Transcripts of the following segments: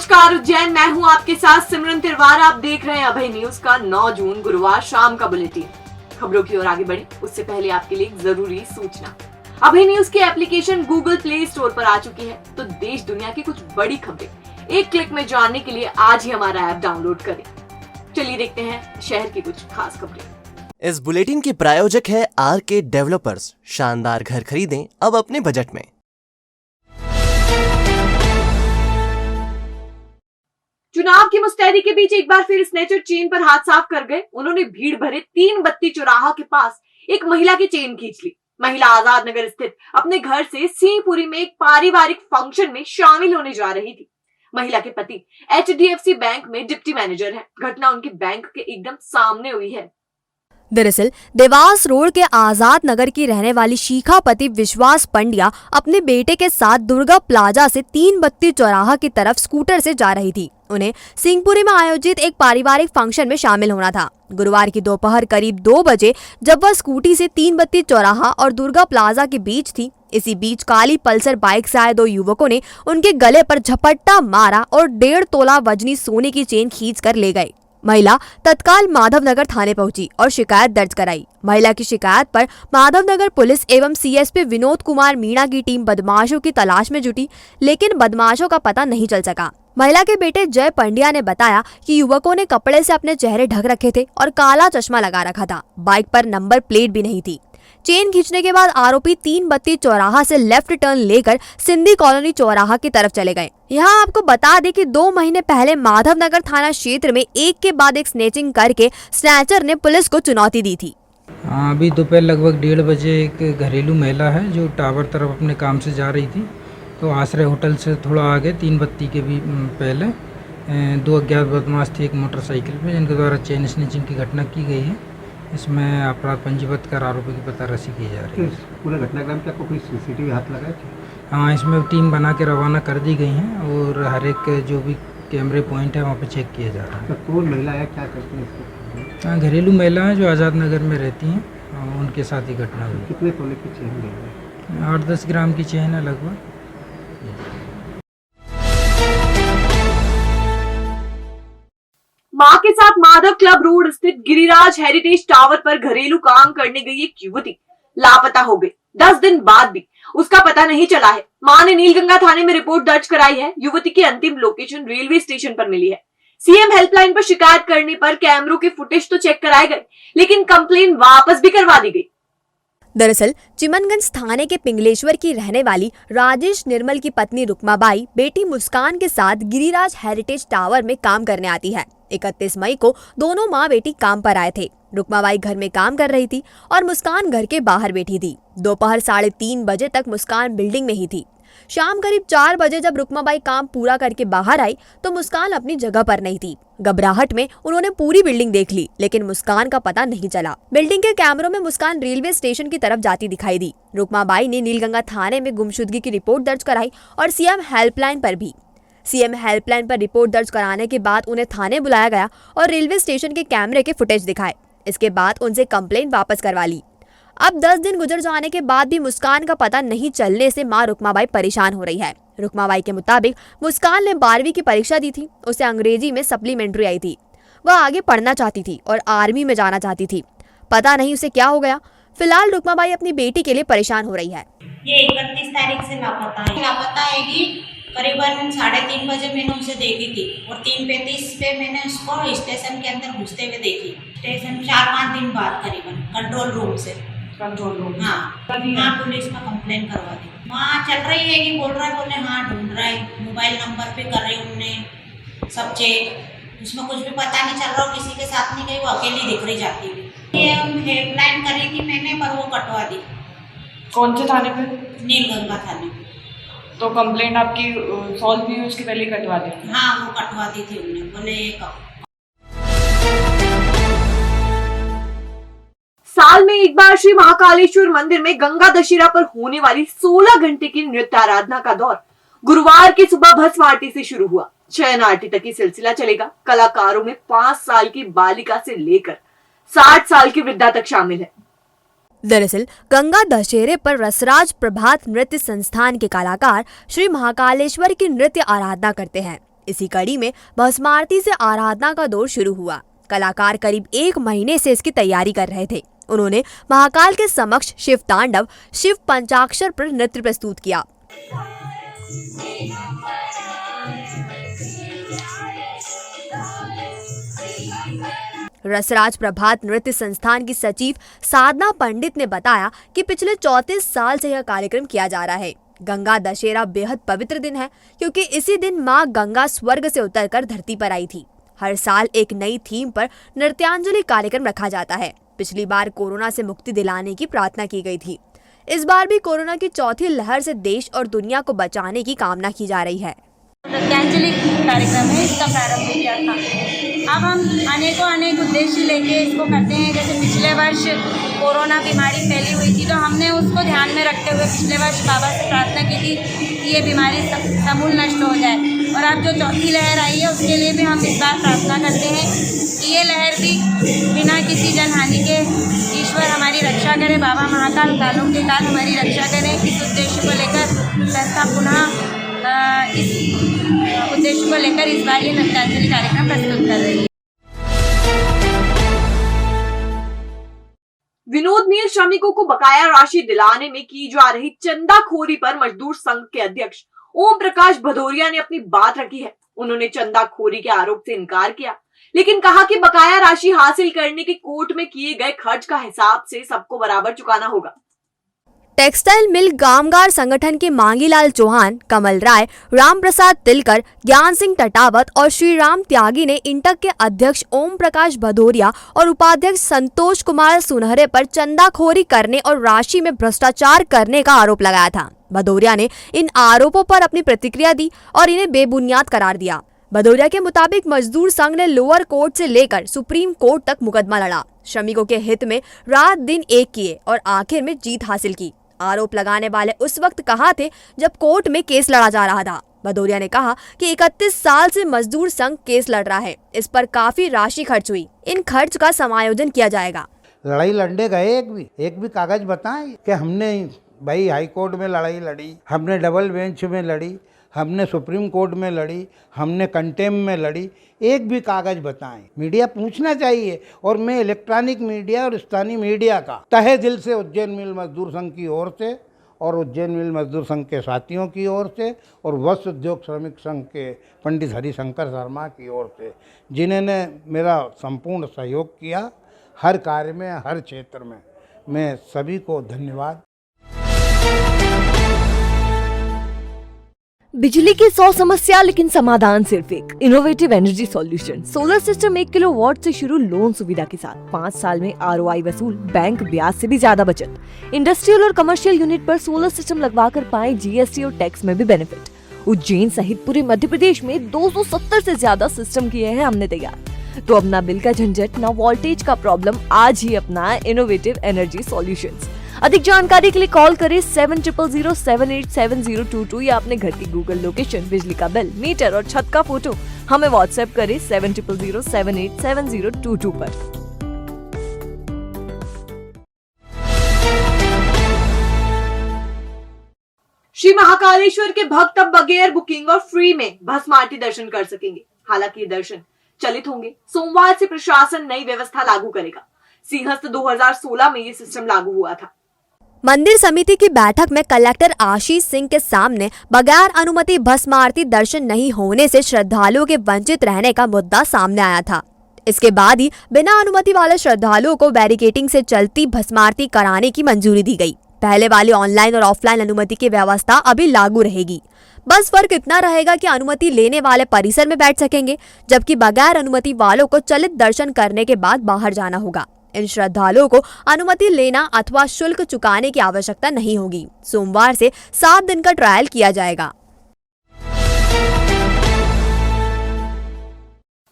नमस्कार उज्जैन, मैं हूं आपके साथ सिमरन तिरवार। आप देख रहे हैं अभय न्यूज का 9 जून गुरुवार शाम का बुलेटिन। खबरों की ओर आगे बढ़े उससे पहले आपके लिए एक जरूरी सूचना। अभय न्यूज की एप्लीकेशन गूगल प्ले स्टोर पर आ चुकी है, तो देश दुनिया की कुछ बड़ी खबरें एक क्लिक में जानने के लिए आज ही हमारा ऐप डाउनलोड करें। चलिए देखते हैं शहर की कुछ खास खबरें। इस बुलेटिन के प्रायोजक है RK डेवलपर्स। शानदार घर खरीदें अब अपने बजट में। चुनाव की मुस्तैदी के बीच एक बार फिर स्नेचर चेन पर हाथ साफ कर गए। उन्होंने भीड़ भरे 3 बत्ती चौराहा के पास एक महिला की चेन खींच ली। महिला आजाद नगर स्थित अपने घर से सिंहपुरी में एक पारिवारिक फंक्शन में शामिल होने जा रही थी। महिला के पति HDFC बैंक में डिप्टी मैनेजर हैं। घटना उनके बैंक के एकदम सामने हुई है। दरअसल देवास रोड के आजाद नगर की रहने वाली शिखा पति विश्वास पंड्या अपने बेटे के साथ दुर्गा प्लाजा से 3 बत्ती चौराहा की तरफ स्कूटर से जा रही थी। उन्हें सिंहपुरी में आयोजित एक पारिवारिक फंक्शन में शामिल होना था। गुरुवार की दोपहर करीब 2 बजे जब वह स्कूटी से 3 बत्ती चौराहा और दुर्गा प्लाजा के बीच थी, इसी बीच काली पल्सर बाइक से आए 2 युवकों ने उनके गले पर झपट्टा मारा और 1.5 तोला वजनी सोने की चेन खींच कर ले गए। महिला तत्काल माधवनगर थाने पहुंची और शिकायत दर्ज कराई। महिला की शिकायत पर माधवनगर पुलिस एवं CSP विनोद कुमार मीणा की टीम बदमाशों की तलाश में जुटी, लेकिन बदमाशों का पता नहीं चल सका। महिला के बेटे जय पंड्या ने बताया कि युवकों ने कपड़े से अपने चेहरे ढक रखे थे और काला चश्मा लगा रखा था। बाइक पर नंबर प्लेट भी नहीं थी। चेन खींचने के बाद आरोपी 3 बत्ती चौराहा से लेफ्ट टर्न लेकर सिंधी कॉलोनी चौराहा की तरफ चले गए। यहाँ आपको बता दें कि 2 महीने पहले माधवनगर थाना क्षेत्र में एक के बाद एक स्नेचिंग करके स्नैचर ने पुलिस को चुनौती दी थी। अभी दोपहर लगभग 1:30 बजे एक घरेलू महिला है जो टावर तरफ अपने काम से जा रही थी, तो आश्रय होटल से थोड़ा आगे 3 बत्ती के भी पहले 2 अज्ञात बदमाश थे एक मोटरसाइकिल पे, जिनके द्वारा चेन स्नेचिंग की घटना की गई है। इसमें अपराध पंजीबद्ध कर आरोपी की पताराशी की जा रही है। पूरे घटनाक्रम पे कोई CCTV हाथ लगा है? हाँ, इसमें टीम बना के रवाना कर दी गई हैं और हर एक जो भी कैमरे पॉइंट है वहाँ पे चेक किया जा रहा है। तो कौन महिला है, क्या करती है इसको? हाँ, घरेलू महिला हैं जो आज़ाद नगर में रहती हैं, उनके साथ ही घटना हुई। कितने तोले की चेन गई है? 8-10 ग्राम की चेन है लगभग। मां के साथ माधव क्लब रोड स्थित गिरिराज हेरिटेज टावर पर घरेलू काम करने गई एक युवती लापता हो गई। 10 दिन बाद भी उसका पता नहीं चला है। मां ने नीलगंगा थाने में रिपोर्ट दर्ज कराई है। युवती की अंतिम लोकेशन रेलवे स्टेशन पर मिली है। CM हेल्पलाइन पर शिकायत करने पर कैमरों के फुटेज तो चेक कराए गए, लेकिन कंप्लेन वापस भी करवा दी गई। दरअसल चिमनगंज थाने के पिंगलेश्वर की रहने वाली राजेश निर्मल की पत्नी रुक्माबाई बेटी मुस्कान के साथ गिरिराज हेरिटेज टावर में काम करने आती है। 31 मई को दोनों माँ बेटी काम पर आए थे। रुक्माबाई घर में काम कर रही थी और मुस्कान घर के बाहर बैठी थी। दोपहर 3:30 बजे तक मुस्कान बिल्डिंग में ही थी। शाम करीब 4 बजे जब रुक्माबाई काम पूरा करके बाहर आई तो मुस्कान अपनी जगह पर नहीं थी। घबराहट में उन्होंने पूरी बिल्डिंग देख ली, लेकिन मुस्कान का पता नहीं चला। बिल्डिंग के कैमरों में मुस्कान रेलवे स्टेशन की तरफ जाती दिखाई दी। रुक्माबाई ने नीलगंगा थाने में गुमशुदगी की रिपोर्ट दर्ज कराई और CM हेल्पलाइन पर भी। CM हेल्पलाइन पर रिपोर्ट दर्ज कराने के बाद उन्हें थाने बुलाया गया और रेलवे स्टेशन के कैमरे के फुटेज दिखाए। इसके बाद उनसे कंप्लेंट वापस करवा ली। अब 10 दिन गुजर जाने के बाद भी मुस्कान का पता नहीं चलने से मां रुक्माबाई परेशान हो रही है। रुक्माबाई के मुताबिक मुस्कान ने 12वीं की परीक्षा दी थी। उसे अंग्रेजी में सप्लीमेंट्री आई थी। वह आगे पढ़ना चाहती थी और आर्मी में जाना चाहती थी। पता नहीं उसे क्या हो गया। फिलहाल रुक्माबाई अपनी बेटी के लिए परेशान हो रही है। ये 31 तारीख से लापता है कि करीबन 3:30 बजे मैंने उसे देखी थी और 3:35 पे मैंने उसको स्टेशन के अंदर घुसते हुए देखी। स्टेशन 4-5 दिन बाद करीबन कंट्रोल रूम से। हाँ, पुलिस में कंप्लेन करवा दी। वहाँ चल रही है कि बोल रहा है, बोले हाँ ढूंढ रहा है, मोबाइल नंबर पे कर रही उनने सब चेक। उसमें कुछ भी पता नहीं चल रहा, किसी के साथ नहीं गई, वो अकेली दिख रही जाती है। ये हेल्पलाइन करी थी मैंने, पर वो कटवा दी। कौन से थाने पे? नीलगंगा थाने। तो कंप्लेंट आपकी सॉल्व हुई, उसके पहले कटवा दी? हाँ, वो कटवा दी थी उन्होंने, बोले साल में एक बार श्री महाकालेश्वर मंदिर में गंगा दशहरा पर होने वाली 16 घंटे की नृत्य आराधना का दौर गुरुवार की सुबह भस्म आरती से शुरू हुआ। शयन आरती तक ये सिलसिला चलेगा। कलाकारों में 5 साल की बालिका से लेकर 60 साल की वृद्धा तक शामिल है। दरअसल गंगा दशहरे पर रसराज प्रभात नृत्य संस्थान के कलाकार श्री महाकालेश्वर की नृत्य आराधना करते हैं। इसी कड़ी में भस्म आरती से आराधना का दौर शुरू हुआ। कलाकार करीब 1 महीने से इसकी तैयारी कर रहे थे। उन्होंने महाकाल के समक्ष शिव तांडव, शिव पंचाक्षर पर नृत्य प्रस्तुत किया। रसराज प्रभात नृत्य संस्थान की सचिव साधना पंडित ने बताया कि पिछले 34 साल से यह कार्यक्रम किया जा रहा है। गंगा दशहरा बेहद पवित्र दिन है क्योंकि इसी दिन मां गंगा स्वर्ग से उतरकर धरती पर आई थी। हर साल एक नई थीम पर नृत्यांजलि कार्यक्रम रखा जाता है। पिछली बार कोरोना से मुक्ति दिलाने की प्रार्थना की गई थी। इस बार भी कोरोना की चौथी लहर से देश और दुनिया को बचाने की कामना की जा रही है। नृत्यांजलि कार्यक्रम है, इसका प्रारंभ किया था। अब हम अनेक उद्देश्य लेके इसको करते हैं। जैसे पिछले वर्ष कोरोना बीमारी फैली हुई थी तो हमने उसको ध्यान में रखते हुए पिछले वर्ष बाबा से प्रार्थना की थी कि ये बीमारी समूल नष्ट हो जाए। और अब जो चौथी लहर आई है उसके लिए भी हम इस बार प्रार्थना करते हैं कि ये लहर भी बिना किसी जनहानि के ईश्वर हमारी रक्षा करे, बाबा महाकाल कालों के काल हमारी रक्षा करें। इस उद्देश्य को लेकर संस्था पुनः इस उद्देश्य को लेकर इस बार ये नृत्यांजलि कार्यक्रम प्रस्तुत कर रही है। विनोद मील श्रमिकों को बकाया राशि दिलाने में की जा रही चंदाखोरी पर मजदूर संघ के अध्यक्ष ओम प्रकाश भदौरिया ने अपनी बात रखी है। उन्होंने चंदाखोरी के आरोप से इनकार किया, लेकिन कहा कि बकाया राशि हासिल करने के कोर्ट में किए गए खर्च का हिसाब से सबको बराबर चुकाना होगा। टेक्सटाइल मिल कामगार संगठन के मांगीलाल चौहान, कमल राय, राम प्रसाद तिलकर, ज्ञान सिंह टटावत और श्री राम त्यागी ने इंटक के अध्यक्ष ओम प्रकाश भदौरिया और उपाध्यक्ष संतोष कुमार सुनहरे पर चंदाखोरी करने और राशि में भ्रष्टाचार करने का आरोप लगाया था। भदौरिया ने इन आरोपों पर अपनी प्रतिक्रिया दी और इन्हें बेबुनियाद करार दिया। भदौरिया के मुताबिक मजदूर संघ ने लोअर कोर्ट से लेकर सुप्रीम कोर्ट तक मुकदमा लड़ा, श्रमिकों के हित में रात दिन एक किए और आखिर में जीत हासिल की। आरोप लगाने वाले उस वक्त कहा थे जब कोर्ट में केस लड़ा जा रहा था। भदौरिया ने कहा कि 31 साल से मजदूर संघ केस लड़ रहा है, इस पर काफी राशि खर्च हुई, इन खर्च का समायोजन किया जाएगा। लड़ाई लड़ने गए एक भी कागज बताएं कि हमने भाई हाई कोर्ट में लड़ाई लड़ी, हमने डबल बेंच में लड़ी, हमने सुप्रीम कोर्ट में लड़ी, हमने कंटेम में लड़ी, एक भी कागज बताएं। मीडिया पूछना चाहिए। और मैं इलेक्ट्रॉनिक मीडिया और स्थानीय मीडिया का तहे दिल से उज्जैन मिल मजदूर संघ की ओर से और उज्जैन मिल मजदूर संघ के साथियों की ओर से और वस्त्र उद्योग श्रमिक संघ के पंडित हरिशंकर शर्मा की ओर से, जिन्होंने मेरा संपूर्ण सहयोग किया हर कार्य में, हर क्षेत्र में, मैं सभी को धन्यवाद। बिजली की 100 समस्या लेकिन समाधान सिर्फ एक, innovative energy solution. Solar system 1 kilowatt से शुरू लोन सुविधा के साथ 5 साल में ROI वसूल, बैंक ब्याज से भी ज्यादा बचत। इंडस्ट्रियल और कमर्शियल यूनिट पर सोलर सिस्टम लगवाकर पाएं GST और टैक्स में भी बेनिफिट। उज्जैन सहित पूरे मध्य प्रदेश में 270 से ज्यादा सिस्टम किए हैं हमने तैयार। तो अब ना बिल का झंझट, ना वोल्टेज का प्रॉब्लम, आज ही अपना इनोवेटिव एनर्जी सॉल्यूशंस। अधिक जानकारी के लिए कॉल करें 7000787022 या अपने घर की गूगल लोकेशन, बिजली का बिल, मीटर और छत का फोटो हमें व्हाट्सएप करें 7000787022 पर। श्री महाकालेश्वर के भक्त अब बगैर बुकिंग और फ्री में भस्म आरती दर्शन कर सकेंगे। हालांकि ये दर्शन चलित होंगे। सोमवार से प्रशासन नई व्यवस्था लागू करेगा। सिंहस्थ 2016 में ये सिस्टम लागू हुआ था। मंदिर समिति की बैठक में कलेक्टर आशीष सिंह के सामने बगैर अनुमति भस्म आरती दर्शन नहीं होने से श्रद्धालुओं के वंचित रहने का मुद्दा सामने आया था। इसके बाद ही बिना अनुमति वाले श्रद्धालुओं को बैरिकेडिंग से चलती भस्म आरती कराने की मंजूरी दी गई। पहले वाली ऑनलाइन और ऑफलाइन अनुमति की व्यवस्था अभी लागू रहेगी। बस फर्क इतना रहेगा कि अनुमति लेने वाले परिसर में बैठ सकेंगे, जबकि बगैर अनुमति वालों को चलित दर्शन करने के बाद बाहर जाना होगा। इन श्रद्धालुओं को अनुमति लेना अथवा शुल्क चुकाने की आवश्यकता नहीं होगी। सोमवार से 7 दिन का ट्रायल किया जाएगा।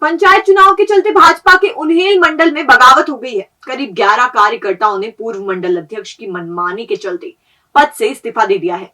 पंचायत चुनाव के चलते भाजपा के उन्हेल मंडल में बगावत हो गई है। करीब 11 कार्यकर्ताओं ने पूर्व मंडल अध्यक्ष की मनमानी के चलते पद से इस्तीफा दे दिया है।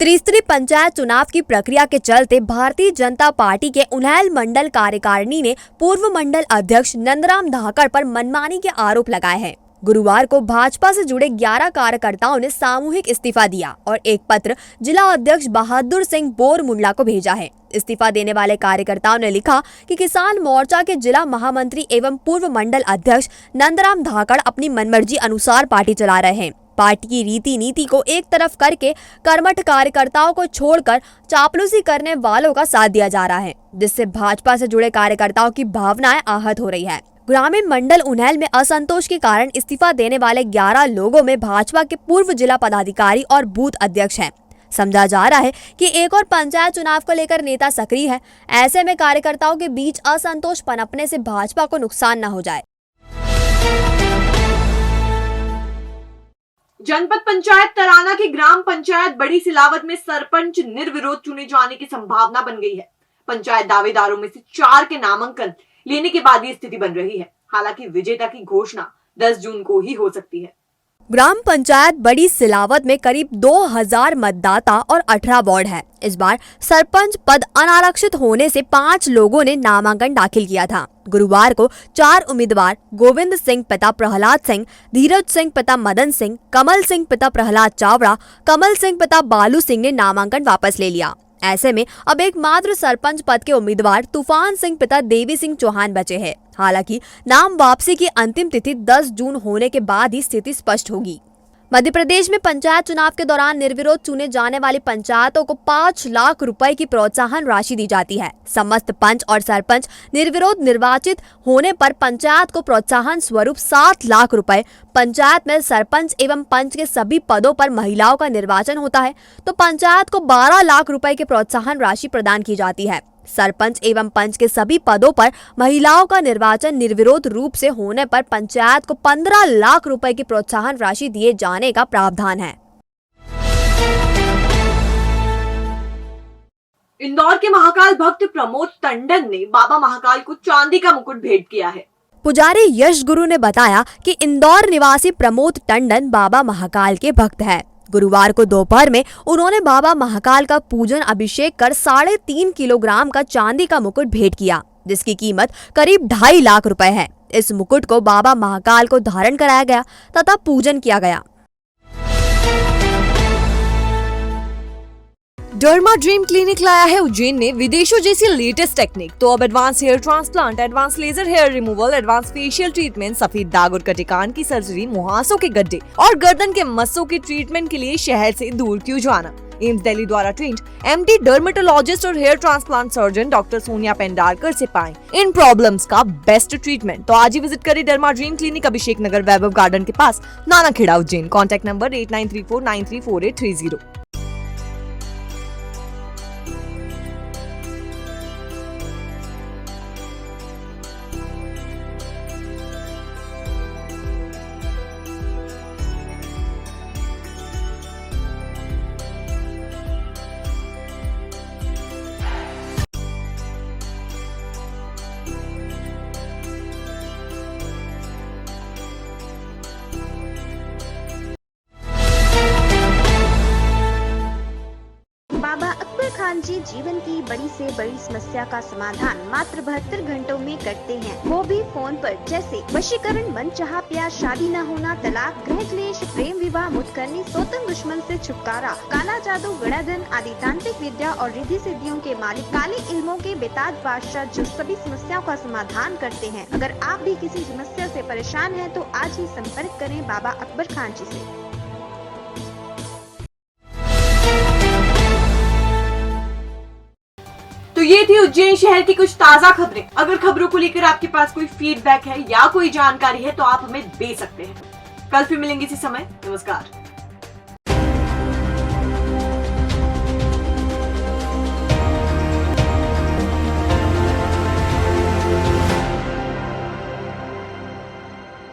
त्रिस्तरीय पंचायत चुनाव की प्रक्रिया के चलते भारतीय जनता पार्टी के उन्हेल मंडल कार्यकारिणी ने पूर्व मंडल अध्यक्ष नंदराम धाकड़ पर मनमानी के आरोप लगाए हैं। गुरुवार को भाजपा से जुड़े 11 कार्यकर्ताओं ने सामूहिक इस्तीफा दिया और एक पत्र जिला अध्यक्ष बहादुर सिंह बोरमुंडला को भेजा है। इस्तीफा देने वाले कार्यकर्ताओं ने लिखा कि किसान मोर्चा के जिला महामंत्री एवं पूर्व मंडल अध्यक्ष नंदराम धाकड़ अपनी मनमर्जी अनुसार पार्टी चला रहे हैं। पार्टी की रीति नीति को एक तरफ करके कर्मठ कार्यकर्ताओं को छोड़कर चापलूसी करने वालों का साथ दिया जा रहा है, जिससे भाजपा से जुड़े कार्यकर्ताओं की भावनाएं आहत हो रही है। ग्रामीण मंडल उन्हैल में असंतोष के कारण इस्तीफा देने वाले 11 लोगों में भाजपा के पूर्व जिला पदाधिकारी और बूथ अध्यक्ष हैं। समझा जा रहा है कि एक और पंचायत चुनाव को लेकर नेता सक्रिय है। ऐसे में कार्यकर्ताओं के बीच असंतोष पनपने से भाजपा को नुकसान न हो जाए। जनपद पंचायत तराना की ग्राम पंचायत बड़ी सिलावत में सरपंच निर्विरोध चुने जाने की संभावना बन गई है। पंचायत दावेदारों में से 4 के नामांकन लेने के बाद ये स्थिति बन रही है। हालांकि विजेता की घोषणा 10 जून को ही हो सकती है। ग्राम पंचायत बड़ी सिलावत में करीब 2000 मतदाता और 18 वार्ड है। इस बार सरपंच पद अनारक्षित होने से 5 लोगों ने नामांकन दाखिल किया था। गुरुवार को 4 उम्मीदवार गोविंद सिंह पिता प्रहलाद सिंह, धीरज सिंह पिता मदन सिंह, कमल सिंह पिता प्रहलाद चावड़ा, कमल सिंह पिता बालू सिंह ने नामांकन वापस ले लिया। ऐसे में अब एकमात्र सरपंच पद के उम्मीदवार तूफान सिंह पिता देवी सिंह चौहान बचे हैं। हालांकि नाम वापसी की अंतिम तिथि 10 जून होने के बाद ही स्थिति स्पष्ट होगी। मध्य प्रदेश में पंचायत चुनाव के दौरान निर्विरोध चुने जाने वाली पंचायतों को 5 लाख रुपए की प्रोत्साहन राशि दी जाती है। समस्त पंच और सरपंच निर्विरोध निर्वाचित होने पर पंचायत को प्रोत्साहन स्वरूप 7 लाख रुपए, पंचायत में सरपंच एवं पंच के सभी पदों पर महिलाओं का निर्वाचन होता है तो पंचायत को 12 लाख रुपए की प्रोत्साहन राशि प्रदान की जाती है। सरपंच एवं पंच के सभी पदों पर महिलाओं का निर्वाचन निर्विरोध रूप से होने पर पंचायत को 15 लाख रुपए की प्रोत्साहन राशि दिए जाने का प्रावधान है। इंदौर के महाकाल भक्त प्रमोद टंडन ने बाबा महाकाल को चांदी का मुकुट भेंट किया है। पुजारी यश गुरु ने बताया कि इंदौर निवासी प्रमोद टंडन बाबा महाकाल के भक्त है। गुरुवार को दोपहर में उन्होंने बाबा महाकाल का पूजन अभिषेक कर 3.5 किलोग्राम का चांदी का मुकुट भेंट किया, जिसकी कीमत करीब 2.5 लाख रुपए है। इस मुकुट को बाबा महाकाल को धारण कराया गया तथा पूजन किया गया। डर्मा ड्रीम क्लिनिक लाया है उज्जैन ने विदेशों जैसी लेटेस्ट टेक्निक। तो अब advance hair transplant, advance laser hair removal, advance facial treatment, सफेद दाग और कटिकान की सर्जरी, मुहासों के गड्ढे और गर्दन के मस्सों के ट्रीटमेंट के लिए शहर से दूर क्यों जाना। एम्स दिल्ली द्वारा ट्रेंड एमडी डर्मेटोलॉजिस्ट और hair transplant surgeon doctor Sonia Pendharkar से पाएं इन प्रॉब्लम्स का बेस्ट ट्रीटमेंट। तो आज ही विजिट करें derma dream clinic, Abhishek Nagar, Vaibhav garden के पास, नानाखेड़ा, उज्जैन। Contact number 8934934830। बाबा अकबर खान जी जीवन की बड़ी से बड़ी समस्या का समाधान मात्र 72 घंटों में करते हैं, वो भी फोन पर। जैसे वशीकरण, मनचाहा प्यार, शादी न होना, तलाक, गृह क्लेश, प्रेम विवाह, मुतकरनी, सोतन दुश्मन से छुटकारा, काला जादू, गड़ाधन आदि तांत्रिक विद्या और रिद्धि सिद्धियों के मालिक काले इल्मों के बेताज बादशाह जो सभी समस्याओं का समाधान करते हैं। अगर आप भी किसी समस्या से परेशान हैं तो आज ही संपर्क करें बाबा अकबर खान जी से। तो ये थी उज्जैन शहर की कुछ ताजा खबरें। अगर खबरों को लेकर आपके पास कोई फीडबैक है या कोई जानकारी है तो आप हमें दे सकते हैं। कल फिर मिलेंगे इसी समय। नमस्कार।